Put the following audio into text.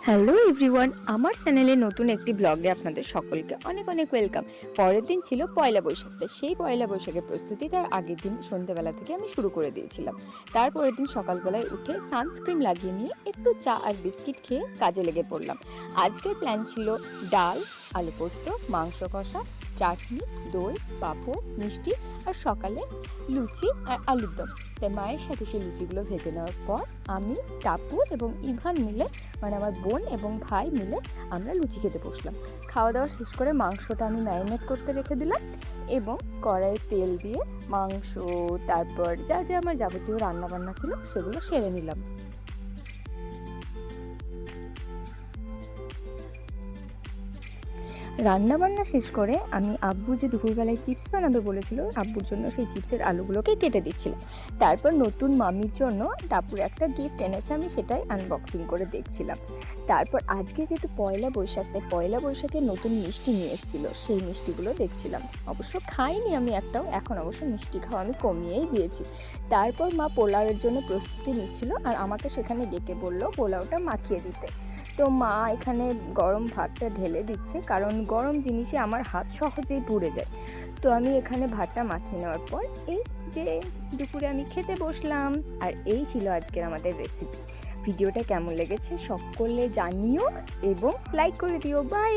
Hello everyone, আমার চ্যানেলে নতুন একটি ব্লগে আপনাদের সকলকে অনেক অনেক ওয়েলকাম। পরের দিন ছিল পয়লা বৈশাখ। সেই পয়লা বৈশাখের প্রস্তুতি তার আগের দিন সন্ধ্যেবেলা থেকে আমি শুরু করে দিয়েছিলাম। তারপরের দিন সকালবেলায় উঠে সানস্ক্রিন লাগিয়ে নিয়ে একটু চা আর বিস্কিট খেয়ে কাজে লেগে পড়লাম। আজকের প্ল্যান ছিল ডাল, আলু পোস্ত, মাংস কষা, চাটনি, দই, পাঁপড়, মিষ্টি আর সকালে লুচি আর আলুর দম। তাই মায়ের সাথে সেই লুচিগুলো ভেজে নেওয়ার পর আমি, টাপু এবং ইভান মিলে, মানে আমার বোন এবং ভাই মিলে আমরা লুচি খেতে বসলাম। খাওয়া দাওয়া শেষ করে মাংসটা আমি ম্যারিনেট করতে রেখে দিলাম এবং কড়াইয়ে তেল দিয়ে মাংস, তারপর যা যা আমার যাবতীয় রান্নাবান্না ছিল সেগুলো সেরে নিলাম। রান্নাবান্না শেষ করে আমি আব্বু যে দুপুরবেলায় চিপস বানাবে বলেছিল, আব্বুর জন্য সেই চিপসের আলুগুলোকে কেটে দিচ্ছিলাম। তারপর নতুন মামির জন্য টাপুর একটা গিফট এনেছে, আমি সেটাই আনবক্সিং করে দেখছিলাম। তারপর আজকে যেহেতু পয়লা বৈশাখ, তাই পয়লা বৈশাখে নতুন মিষ্টি নিয়ে এসেছিলো, সেই মিষ্টিগুলো দেখছিলাম। অবশ্য খাইনি আমি একটাও, এখন অবশ্য মিষ্টি খাওয়া আমি কমিয়েই দিয়েছি। তারপর মা পোলাওয়ের জন্য প্রস্তুতি নিচ্ছিল আর আমাকে সেখানে ডেকে বললো পোলাওটা মাখিয়ে দিতে। তো মা এখানে গরম ভাতটা ঢেলে দিচ্ছে, কারণ গরম জিনিসে আমার হাত সহজেই পুড়ে যায়। তো আমি এখানে ভাতটা মাখিয়ে নেওয়ার পর এই যে দুপুরে আমি খেতে বসলাম। আর এই ছিল আজকের আমাদের রেসিপি। ভিডিওটা কেমন লেগেছে সকলে জানিও এবং লাইক করে দিও। বাই।